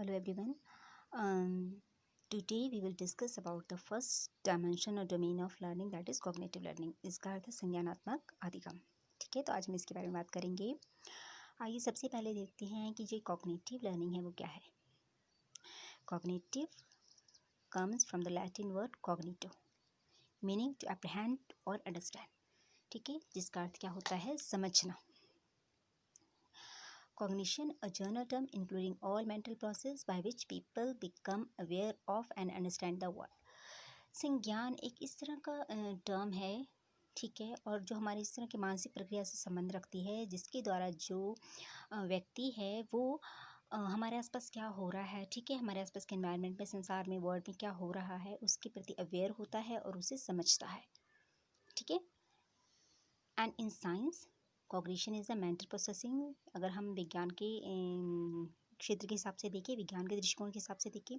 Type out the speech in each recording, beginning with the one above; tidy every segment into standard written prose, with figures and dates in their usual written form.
Hello everyone. Today we will discuss about the first dimension or domain of learning, that is cognitive learning. इसका अर्थ है संज्ञानात्मक अधिगम. ठीक है, तो आज हम इसके बारे में बात करेंगे. आइए सबसे पहले देखते हैं कि जो कॉग्निटिव लर्निंग है वो क्या है. Cognitive comes from the Latin word cognito, meaning to apprehend or understand. ठीक है, जिसका अर्थ क्या होता है, समझना. Cognition, a general term including all mental process by which people become aware of and understand the world. संज्ञान एक इस तरह का टर्म है, ठीक है, और जो हमारी इस तरह की मानसिक प्रक्रिया से संबंध रखती है, जिसके द्वारा जो व्यक्ति है वो हमारे आसपास क्या हो रहा है, ठीक है, हमारे आसपास के एनवायरनमेंट में, संसार में, वर्ल्ड में क्या हो रहा है, उसके प्रति अवेयर होता है और उसे समझता है. ठीक है. And in science cognition is a mental processing. अगर हम विज्ञान के क्षेत्र के हिसाब से देखें, विज्ञान के दृष्टिकोण के हिसाब से देखें,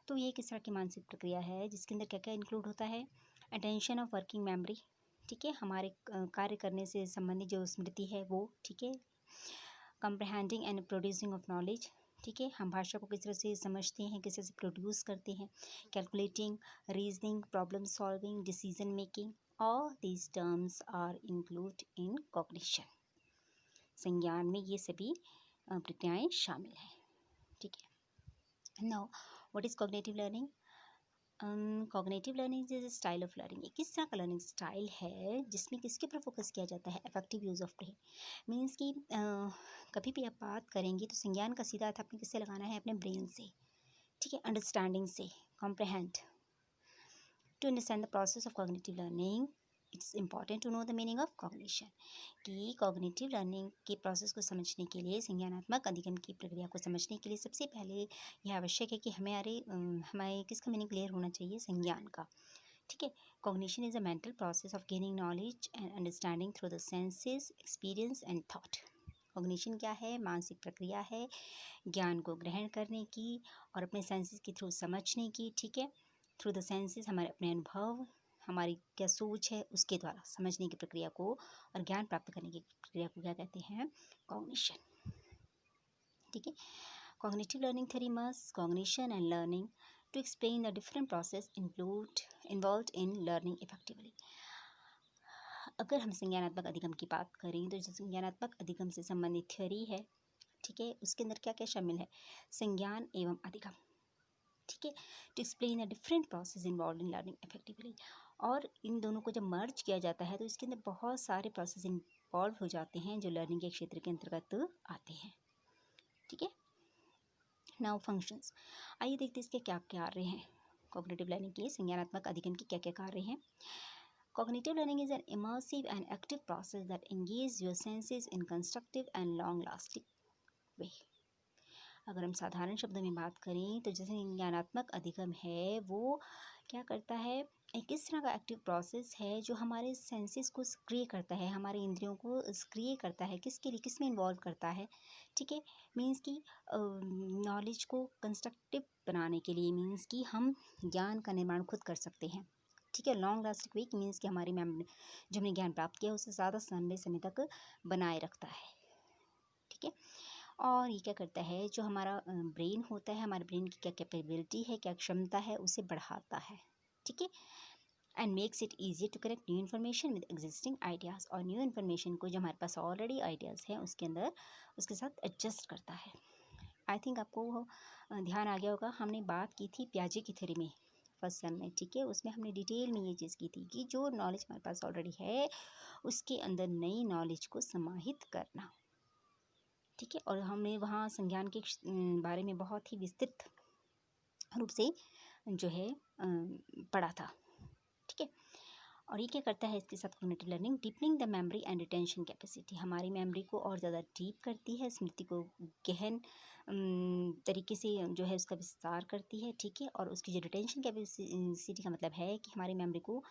तो ये किस तरह की मानसिक प्रक्रिया है जिसके अंदर क्या क्या इंक्लूड होता है. अटेंशन ऑफ वर्किंग मेमोरी, ठीक है, हमारे कार्य करने से संबंधित जो स्मृति है वो, ठीक है. कंप्रहेंडिंग एंड प्रोड्यूसिंग ऑफ नॉलेज, ठीक है, हम भाषा को किस तरह से समझते हैं, किस तरह से प्रोड्यूस करते हैं. Calculating, reasoning, problem solving, decision making, all these terms are included in cognition. संज्ञान में ये सभी प्रक्रियाएं शामिल हैं. ठीक है. Now, what is cognitive learning? Cognitive learning is a style of learning. एक किस तरह का लर्निंग स्टाइल है जिसमें किसके ऊपर फोकस किया जाता है, effective use of brain. Means कि कभी भी आप बात करेंगे तो संज्ञान का सीधा अर्थ आपने किससे लगाना है, अपने ब्रेन से. ठीक है. अंडरस्टैंडिंग से, comprehend. To understand the process of cognitive learning, it's important to know the meaning of cognition. कि कॉग्निटिव लर्निंग के प्रोसेस को समझने के लिए, संज्ञानात्मक अधिगम की प्रक्रिया को समझने के लिए सबसे पहले यह आवश्यक है कि हमें किसका मीनिंग क्लियर होना चाहिए, संज्ञान का. ठीक है. Cognition is a mental process of gaining knowledge and understanding through the senses, experience and thought. Cognition क्या है, मानसिक प्रक्रिया है ज्ञान को ग्रहण करने की और अपने सेंसेस के थ्रू समझने की. ठीक है. थ्रू द सेंसेस, हमारे अपने अनुभव, हमारी क्या सोच है, उसके द्वारा समझने की प्रक्रिया को और ज्ञान प्राप्त करने की प्रक्रिया को क्या कहते हैं, कॉग्निशन. ठीक है. Cognitive learning theory must cognition and learning to explain the different process involved in learning effectively. अगर हम संज्ञानात्मक अधिगम की बात करें तो जो संज्ञानात्मक अधिगम से संबंधित थ्योरी है, ठीक है, उसके अंदर क्या क्या शामिल है, संज्ञान एवं अधिगम. ठीक है. To explain the different process involve in learning effectively. और इन दोनों को जब मर्ज किया जाता है तो इसके अंदर बहुत सारे प्रोसेस इन्वॉल्व हो जाते हैं जो लर्निंग के क्षेत्र के अंतर्गत आते हैं. ठीक है. नाउ फंक्शंस, आइए देखते हैं इसके क्या क्या कार्य हैं. कॉग्निटिव लर्निंग के संज्ञानात्मक अधिगम के क्या क्या कार्य हैं. Cognitive learning is an immersive and active process that engages your senses in constructive and long-lasting way. अगर हम साधारण शब्दों में बात करें तो जैसे संज्ञानात्मक अधिगम है वो क्या करता है, एक इस तरह का एक्टिव प्रोसेस है जो हमारे सेंसेस को सक्रिय करता है, हमारे इंद्रियों को सक्रिय करता है. किसके लिए, किस में इन्वॉल्व करता है. ठीक है. मीन्स कि नॉलेज को कंस्ट्रक्टिव बनाने के लिए, मीन्स कि हम ज्ञान का निर्माण खुद कर सकते हैं. ठीक है. लॉन्ग लास्टिंग वीक मीन्स कि हमारी मेमोरी जो हमने ज्ञान प्राप्त किया उससे ज़्यादा लंबे समय तक बनाए रखता है. ठीक है. और ये क्या करता है, जो हमारा ब्रेन होता है, हमारे ब्रेन की क्या कैपेबिलिटी है, क्या क्षमता है, उसे बढ़ाता है. ठीक है. And makes it easy to connect new information with existing ideas. और न्यू इन्फॉर्मेशन को जो हमारे पास ऑलरेडी आइडियाज़ हैं उसके अंदर उसके साथ एडजस्ट करता है. आई थिंक आपको ध्यान आ गया होगा, हमने बात की थी पियाजे की थ्योरी में फर्स्ट सेम में. ठीक है. उसमें हमने डिटेल में ये चीज़ की थी कि जो नॉलेज हमारे पास ऑलरेडी है उसके अंदर नई नॉलेज को समाहित करना. ठीक है. और हमने वहाँ संज्ञान के बारे में बहुत ही विस्तृत रूप से जो है पढ़ा था. ठीक है. और ये क्या करता है इसके साथ cognitive learning, deepening the memory and retention capacity. हमारी मेमोरी को और ज़्यादा डीप करती है, स्मृति को गहन तरीके से जो है उसका विस्तार करती है. ठीक है. और उसकी जो रिटेंशन कैपेसिटी का मतलब है कि हमारी मेमोरी को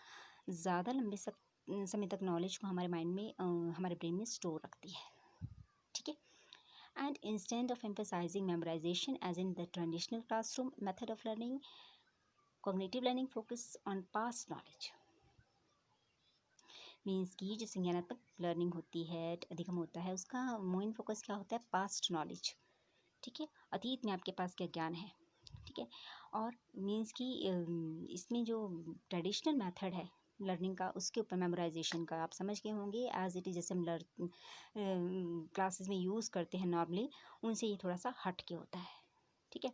ज़्यादा लंबे समय तक नॉलेज को हमारे माइंड में, हमारे ब्रेन में स्टोर रखती है. ठीक है. And instead of emphasizing memorization as in the traditional classroom method of learning, cognitive learning focus on past knowledge. Means कि जो संज्ञानात्मक लर्निंग होती है, अधिगम होता है, उसका मेन फोकस क्या होता है, पास्ट नॉलेज. ठीक है, अतीत में आपके पास क्या ज्ञान है, ठीक है। और मीन्स कि इसमें जो ट्रेडिशनल मेथड है लर्निंग का, उसके ऊपर मेमोराइजेशन का आप समझ गए होंगे, एज इट इज जैसे हम क्लासेस में यूज़ करते हैं नॉर्मली, उनसे ये थोड़ा सा हट के होता है, ठीक है।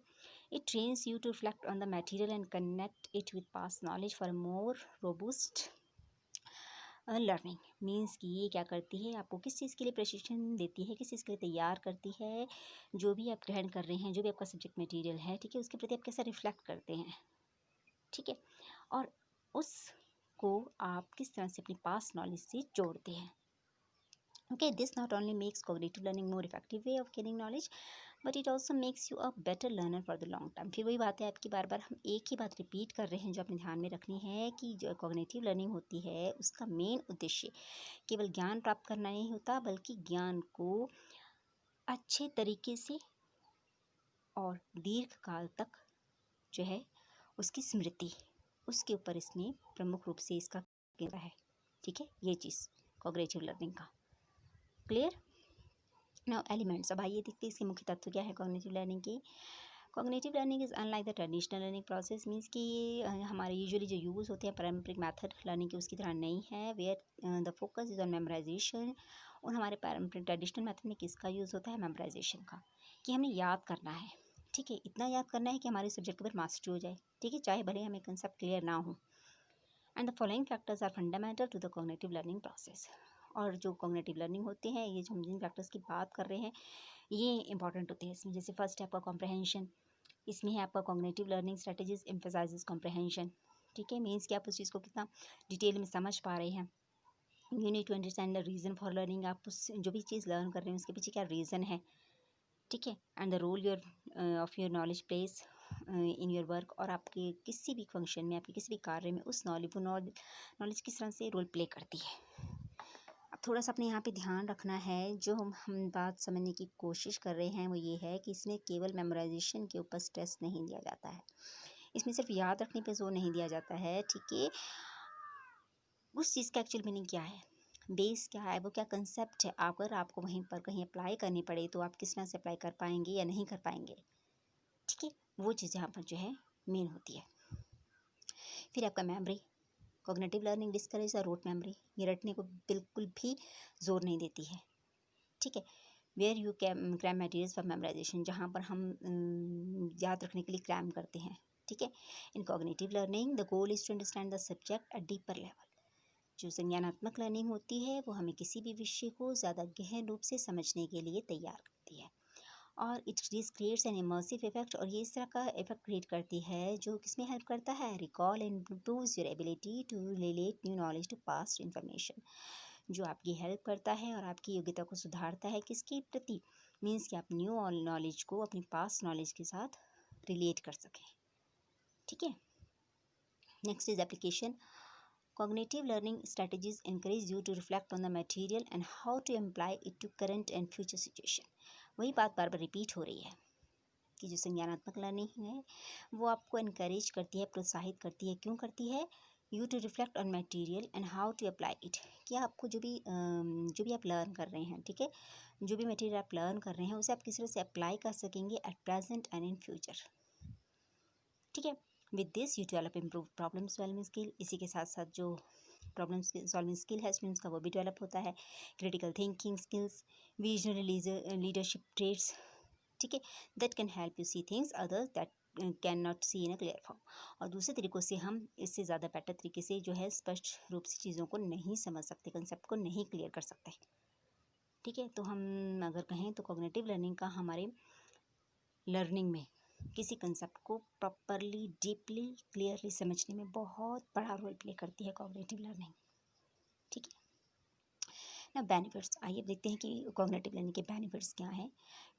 It trains you to reflect on the material and connect it with past knowledge for more robust learning. Means कि ये क्या करती है, आपको किस चीज़ के लिए प्रशिक्षण देती है, किस चीज़ के लिए तैयार करती है, जो भी आप ग्रहण कर रहे हैं, जो भी आपका सब्जेक्ट मटेरियल है, ठीक है, उसके प्रति आप कैसा रिफ्लेक्ट करते हैं, ठीक है, और उसको आप किस तरह से अपनी पास्ट नॉलेज से जोड़ते हैं। Okay, this not only makes cognitive learning more effective way of gaining knowledge, but it also makes you a better learner for the long term। फिर वही बात है आपकी, बार बार हम एक ही बात रिपीट कर रहे हैं जो अपने ध्यान में रखनी है कि जो कॉग्निटिव लर्निंग होती है उसका मेन उद्देश्य केवल ज्ञान प्राप्त करना नहीं होता, बल्कि ज्ञान को अच्छे तरीके से और दीर्घ काल तक जो है उसकी स्मृति, उसके ऊपर इसमें प्रमुख रूप से इसका केंद्र है, ठीक है, ये चीज़ कॉग्निटिव लर्निंग का। क्लियर? नाउ एलिमेंट्स, अब आइए देखते हैं इसके मुख्य तत्व क्या है कॉग्निटिव लर्निंग की। Cognitive learning is unlike the traditional learning process, means कि हमारे यूजुअली जो यूज़ होते हैं पारंपरिक मेथड लर्निंग के उसकी तरह नहीं है, where the focus is on memorisation. और हमारे पारंपरिक ट्रेडिशनल मेथड में किसका यूज़ होता है, मेमोराइजेशन का, कि हमें याद करना है, ठीक है, इतना याद करना है कि हमारे सब्जेक्ट के ऊपर मास्टरी हो जाए, ठीक है, चाहे भले हमें कंसेप्ट क्लियर ना हो। And the following factors are fundamental to the cognitive learning process. और जो कॉग्निटिव लर्निंग होते हैं, ये जो हम जिन फैक्टर्स की बात कर रहे हैं ये इंपॉर्टेंट होते हैं इसमें। जैसे फर्स्ट है आपका कॉम्प्रहेंशन, इसमें है आपका cognitive learning strategies emphasises comprehension, ठीक है, मीन्स कि आप उस चीज़ को कितना डिटेल में समझ पा रहे हैं। You need to understand the reason for learning, आप उस जो भी चीज़ लर्न कर रहे हैं उसके पीछे क्या रीज़न है, ठीक है। And the role your of your knowledge plays in your work, और आपके किसी भी फंक्शन में, आपके किसी भी कार्य में उस नॉलेज किस तरह से रोल प्ले करती है। अब थोड़ा सा अपने यहाँ पे ध्यान रखना है, जो हम बात समझने की कोशिश कर रहे हैं वो ये है कि इसमें केवल मेमोराइजेशन के ऊपर स्ट्रेस नहीं दिया जाता है, इसमें सिर्फ याद रखने पे जोर नहीं दिया जाता है, ठीक है। उस चीज़ का एक्चुअल मीनिंग क्या है, बेस क्या है, वो क्या कंसेप्ट है, अगर आपको वहीं पर कहीं अप्लाई करनी पड़े तो आप किस तरह से अप्लाई कर पाएंगे या नहीं कर पाएंगे, ठीक है, वो चीज़ यहाँ पर जो है मेन होती है। फिर आपका memory, cognitive learning discourage the rote memory, ये रटने को बिल्कुल भी जोर नहीं देती है, ठीक है। Where you cram materials for memorisation, जहाँ पर हम याद रखने के लिए क्रैम करते हैं, ठीक है। In cognitive learning the goal is to understand the subject at deeper level. जो संज्ञानात्मक लर्निंग होती है वो हमें किसी भी विषय को ज़्यादा गहन रूप से समझने के लिए तैयार करती है, और it creates an immersive effect, और ये इस तरह का इफेक्ट क्रिएट करती है जो किसमें हेल्प करता है, recall and improves your ability to relate new knowledge to past information, जो आपकी हेल्प करता है और आपकी योग्यता को सुधारता है किसके प्रति, मीन्स कि आप न्यू नॉलेज को अपनी पास्ट नॉलेज के साथ रिलेट कर सकें, ठीक है। Next is application. Cognitive learning strategies encourage you to reflect on the material and how to apply it to current and future situation। वही बात बार बार रिपीट हो रही है कि जो संज्ञानात्मक लर्निंग है वो आपको इनकरेज करती है, प्रोत्साहित करती है, क्यों करती है, you to reflect on material and how to apply it, कि आपको जो भी आप लर्न कर रहे हैं, ठीक है, जो भी मटेरियल आप लर्न कर रहे हैं उसे आप किस तरह से अप्लाई कर सकेंगे at present and in future, ठीक है। With this you develop improve problem solving skill, इसी के साथ साथ जो प्रॉब्लम सॉल्विंग स्किल है स्टूडेंट्स का वो भी डेवलप होता है, critical thinking skills, visionary leadership traits, ठीक है, that can help you see things others that can not see in a clear form, और दूसरे तरीक़ों से हम इससे ज़्यादा बेटर तरीके से जो है स्पष्ट रूप से चीज़ों को नहीं समझ सकते, कंसेप्ट को नहीं क्लियर कर सकते, ठीक है। तो हम अगर कहें तो कॉग्निटिव लर्निंग का हमारे लर्निंग में किसी कंसेप्ट को प्रॉपरली डीपली क्लियरली समझने में बहुत बड़ा रोल प्ले करती है कॉग्निटिव लर्निंग, ठीक है ना। बेनिफिट्स, आइए देखते हैं कि कॉग्निटिव लर्निंग के बेनिफिट्स क्या हैं।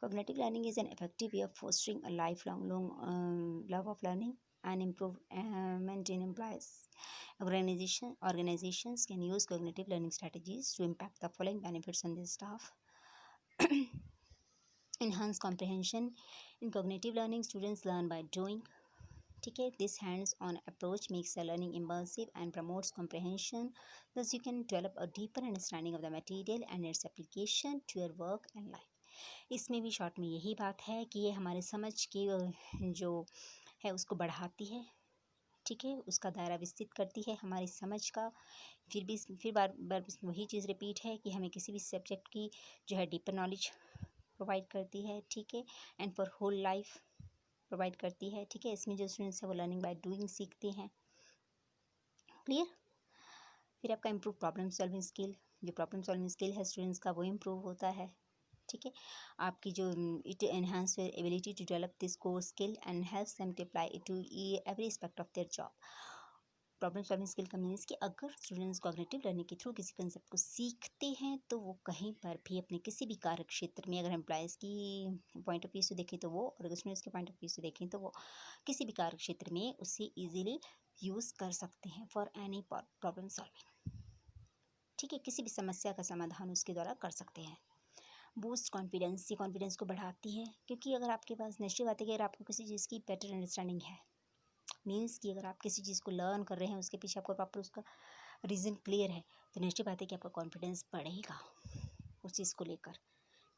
Cognitive learning is an effective way of fostering a life long love of learning and improvement in employees. Organizations can use cognitive learning strategies to impact the following benefits on their staff. Enhance comprehension. In cognitive learning, students learn by doing, ठीक है, this hands-on approach makes the learning immersive and promotes comprehension. Thus, you can develop a deeper understanding of the material and its application to your work and life. इसमें भी short में यही बात है कि ये हमारे समझ की जो है उसको बढ़ाती है, ठीक है, उसका दायरा विस्तृत करती है हमारी समझ का। फिर बार बार वही चीज़ रिपीट है कि हमें किसी भी सब्जेक्ट की जो है डीपर नॉलेज प्रोवाइड करती है, ठीक है, and for whole life provide करती है, ठीक है। इसमें जो स्टूडेंट्स है वो लर्निंग बाय डूइंग सीखते हैं। क्लियर। फिर आपका इम्प्रूव प्रॉब्लम सॉल्विंग स्किल, जो प्रॉब्लम सॉल्विंग स्किल है स्टूडेंट्स का वो इम्प्रूव होता है, ठीक है। आपकी जो it enhance your ability to develop this core skill and helps them to apply it to every aspect of their job. Problem solving skill का मीन्स कि अगर स्टूडेंट्स कॉग्निटिव लर्निंग के थ्रू किसी कंसेप्ट को सीखते हैं तो वो कहीं पर भी अपने किसी भी कार्य क्षेत्र में, अगर एम्प्लॉयज़ की पॉइंट ऑफ व्यू से देखें तो वो, और अगर स्टूडेंट्स के पॉइंट ऑफ व्यू से देखें तो वो किसी भी कार्य क्षेत्र में उसे ईजिली यूज़ कर सकते हैं फॉर एनी प्रॉब्लम सॉल्विंग, ठीक है। किसी भी समस्या का समाधान उसके द्वारा कर सकते हैं। बूस्ट कॉन्फिडेंस, ये कॉन्फिडेंस को बढ़ाती है, क्योंकि अगर आपके पास निश्चित बात है कि अगर आपको किसी चीज़ की बेटर अंडरस्टैंडिंग है, मीन्स कि अगर आप किसी चीज़ को लर्न कर रहे हैं उसके पीछे आपको प्रॉपर उसका रीज़न क्लियर है, तो निश्चित बात है कि आपका कॉन्फिडेंस बढ़ेगा उस चीज़ को लेकर,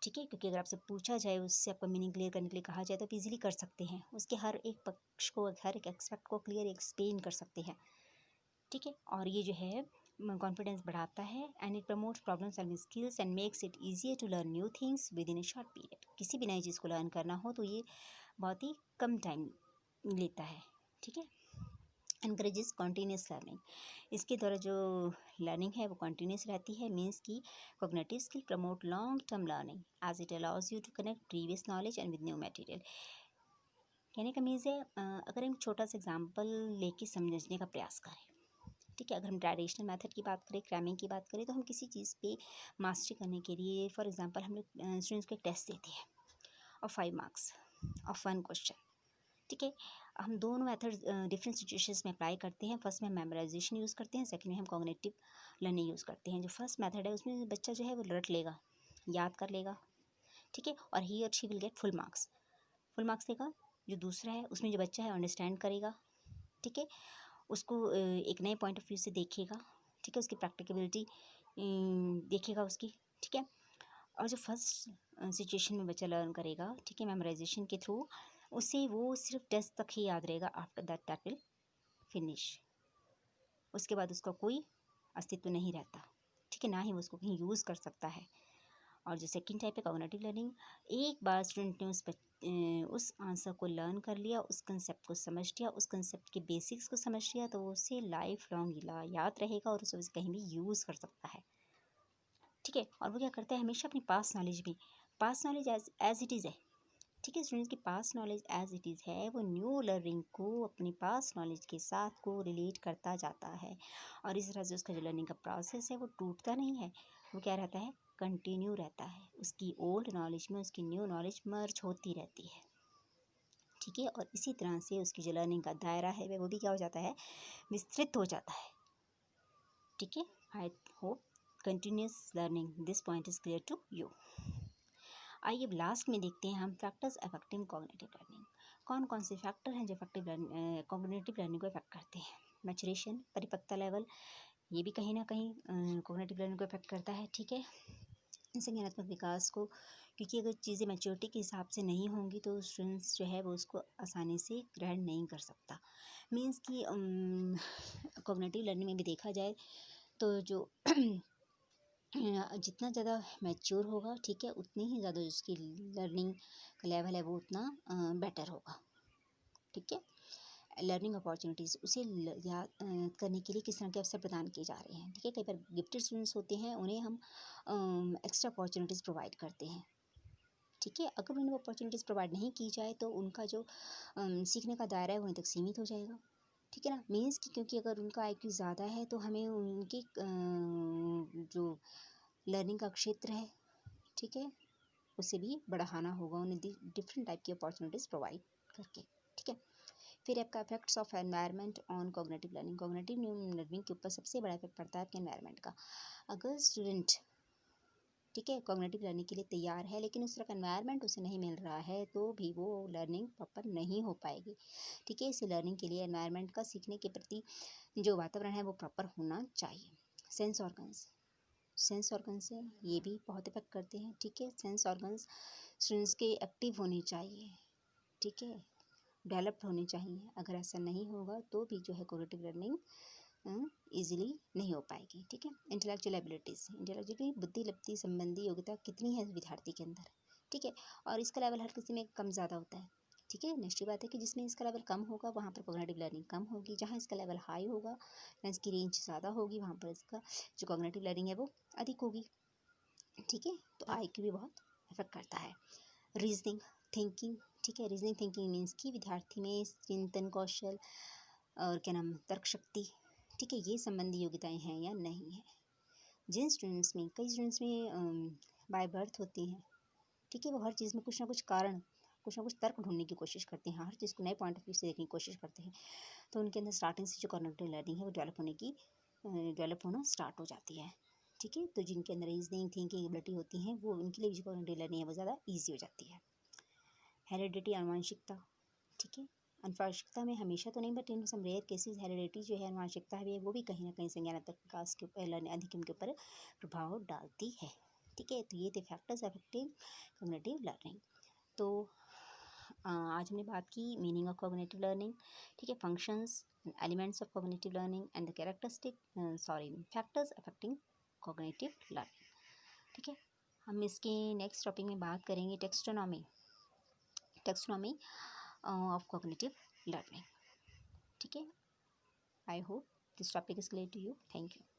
ठीक है। क्योंकि अगर आपसे पूछा जाए, उससे आपका मीनिंग क्लियर करने के लिए कहा जाए तो आप इजीली कर सकते हैं, उसके हर एक पक्ष को, हर एक एस्पेक्ट को क्लियर एक्सप्लेन कर सकते हैं, ठीक है। और ये जो है कॉन्फिडेंस बढ़ाता है and it promotes problem solving skills and makes it easier to learn new things within a short period. किसी भी नई चीज़ को लर्न करना हो तो ये बहुत ही कम टाइम लेता है, ठीक है। एनकरेजेस कॉन्टीन्यूस लर्निंग, इसके द्वारा जो लर्निंग है वो कॉन्टीन्यूस रहती है, मीन्स की cognitive skill promote long term learning as it allows you to connect previous knowledge and with new material. कहने का मीन्स है अगर हम छोटा सा एग्जाम्पल लेके समझने का प्रयास करें, ठीक है। अगर हम ट्रेडिशनल मेथड की बात करें, क्रैमिंग की बात करें, तो हम किसी चीज़ पे मास्टरी करने के लिए फॉर एग्जांपल हम लोग स्टूडेंट्स को एक टेस्ट देते हैं और 5 मार्क्स ऑफ 1 क्वेश्चन, ठीक है। हम दोनों मेथड डिफरेंट सिचुएशंस में अप्लाई करते हैं। फर्स्ट में मेमोराइजेशन यूज़ करते हैं, सेकंड में हम कॉग्निटिव लर्निंग यूज़ करते हैं। जो फर्स्ट मेथड है उसमें बच्चा जो है वो रट लेगा, याद कर लेगा, ठीक है, और ही और she will get full marks देगा। जो दूसरा है उसमें जो बच्चा है अंडरस्टैंड करेगा, ठीक है, उसको एक नए पॉइंट ऑफ व्यू से देखेगा, ठीक है, उसकी प्रैक्टिकबिलिटी देखेगा उसकी, ठीक है। और जो फर्स्ट सिचुएशन में बच्चा लर्न करेगा, ठीक है, मेमोराइजेशन के थ्रू, उसे वो सिर्फ टेस्ट तक ही याद रहेगा, आफ्टर दैट विल फिनिश। उसके बाद उसका कोई अस्तित्व नहीं रहता, ठीक है, ना ही वो उसको कहीं यूज़ कर सकता है। और जो सेकंड टाइप है कॉग्निटिव लर्निंग, एक बार स्टूडेंट ने उस आंसर को लर्न कर लिया, उस कंसेप्ट को समझ लिया, उस कंसेप्ट के बेसिक्स को समझ लिया, तो वो उसे लाइफ लॉन्ग याद रहेगा और उसे कहीं भी यूज़ कर सकता है, ठीक है। और वो क्या करता है, हमेशा अपनी पास नॉलेज भी, पास नॉलेज एज इट इज़ है, ठीक है, स्टूडेंट्स की पास नॉलेज एज इट इज़ है, वो न्यू लर्निंग को अपनी पास नॉलेज के साथ को रिलेट करता जाता है, और इस तरह से उसका जो लर्निंग का प्रोसेस है वो टूटता नहीं है, वो क्या रहता है, कंटिन्यू रहता है। उसकी ओल्ड नॉलेज में उसकी न्यू नॉलेज मर्ज होती रहती है, ठीक है। और इसी तरह से उसकी जो लर्निंग का दायरा है वो भी क्या हो जाता है, विस्तृत हो जाता है, ठीक है। I hope continuous learning this point is clear to you. आइए अब लास्ट में देखते हैं हम फैक्टर्स अफेक्टिंग कॉग्निटिव लर्निंग। कौन कौन से फैक्टर हैं जो कॉग्निटिव लर्निंग को अफेक्ट करते हैं। मैचुरेशन, परिपक्वता लेवल, ये भी कहीं ना कहीं कॉग्निटिव लर्निंग को अफेक्ट करता है, ठीक है। संज्ञानात्मक विकास को, क्योंकि अगर चीज़ें मैच्योरिटी के हिसाब से नहीं होंगी तो स्टूडेंट्स जो है वो उसको आसानी से ग्रहण नहीं कर सकता। मीन्स कि कॉग्निटिव लर्निंग में भी देखा जाए तो जो जितना ज़्यादा मैच्योर होगा, ठीक है, उतनी ही ज़्यादा उसकी लर्निंग का लेवल है वो उतना बेटर होगा, ठीक है। लर्निंग अपॉर्चुनिटीज़, उसे याद करने के लिए किस तरह के अवसर प्रदान किए जा रहे हैं, ठीक है। कई बार गिफ्टेड स्टूडेंट्स होते हैं, उन्हें हम एक्स्ट्रा अपॉर्चुनिटीज़ प्रोवाइड करते हैं, ठीक है। अगर उन्हें अपॉर्चुनिटीज़ प्रोवाइड नहीं की जाए तो उनका जो सीखने का दायरा है वहीं तक सीमित हो जाएगा, ठीक है ना। मीन्स कि क्योंकि अगर उनका IQ ज़्यादा है तो हमें उनकी जो लर्निंग का क्षेत्र है, ठीक है, उसे भी बढ़ाना होगा, उन्हें डिफरेंट टाइप की अपॉर्चुनिटीज़ प्रोवाइड करके, ठीक है। फिर आपका effects of environment on cognitive learning. Cognitive learning के ऊपर सबसे बड़ा इफेक्ट पड़ता है आपके एनवायरनमेंट का। अगर स्टूडेंट, ठीक है, कॉग्निटिव लर्निंग के लिए तैयार है लेकिन उस तरह का एनवायरनमेंट उसे नहीं मिल रहा है तो भी वो लर्निंग प्रॉपर नहीं हो पाएगी, ठीक है। इसे लर्निंग के लिए एनवायरनमेंट का, सीखने के प्रति जो वातावरण है वो प्रॉपर होना चाहिए। सेंस ऑर्गन्स, सेंस ऑर्गन्स हैं, ये भी बहुत इफेक्ट करते हैं। ठीक है, सेंस ऑर्गन्स स्टूडेंट्स के एक्टिव होने चाहिए। ठीक है, डेवलप्ड होने चाहिए। अगर ऐसा नहीं होगा तो भी जो है कॉग्निटिव लर्निंग ईजिली नहीं हो पाएगी। ठीक है, इंटेलेक्चुअल एबिलिटीज़, इंटेलेक्चुअली बुद्धि लब्धि संबंधी योग्यता कितनी है विद्यार्थी के अंदर। ठीक है, और इसका लेवल हर किसी में कम ज़्यादा होता है। ठीक है, नेक्स्ट बात है कि जिसमें इसका लेवल कम होगा वहाँ पर कॉग्निटिव लर्निंग कम होगी, जहाँ इसका लेवल हाई होगा या इसकी रेंज ज़्यादा होगी वहाँ पर इसका जो कॉग्निटिव लर्निंग है वो अधिक होगी। ठीक है, तो IQ भी बहुत इफेक्ट करता है। रीजनिंग थिंकिंग, ठीक है, रीजनिंग थिंकिंग मीन्स कि विद्यार्थी में चिंतन कौशल और क्या नाम तर्क शक्ति, ठीक है, ये संबंधी योग्यताएं हैं या नहीं है। जिन स्टूडेंट्स में, कई स्टूडेंट्स में बाय बर्थ होती हैं। ठीक है, वो हर चीज़ में कुछ ना कुछ कारण, कुछ ना कुछ तर्क ढूंढने की कोशिश करते हैं, हर चीज़ को नए पॉइंट ऑफ व्यू से देखने की कोशिश करते हैं। तो उनके अंदर स्टार्टिंग से जो कॉग्निटिव लर्निंग है वो डेवलप होना स्टार्ट हो जाती है। ठीक है, तो जिनके अंदर रीजनिंग थिंकिंग एबिलिटी होती हैं वो उनके लिए जो कॉग्निटिव लर्निंग है वो ज़्यादा ईजी हो जाती है। हेरिडिटी, आनुवंशिकता, ठीक है, आनुवंशिकता में हमेशा तो नहीं but in some rare cases heredity जो है आनुवंशिकता है वो भी कहीं ना कहीं संज्ञानात्मक विकास के ऊपर अधिगम के ऊपर प्रभाव डालती है। ठीक है, तो ये थे फैक्टर्स अफेक्टिंग कॉग्निटिव लर्निंग। तो आज हमने बात की मीनिंग ऑफ कॉग्निटिव लर्निंग। ठीक है, functions elements of cognitive learning and the characteristic factors affecting cognitive learning. ठीक है, हम इसके नेक्स्ट टॉपिक में बात करेंगे टेक्सोनॉमी of cognitive learning. ठीक है, I hope this topic is clear to you. Thank you.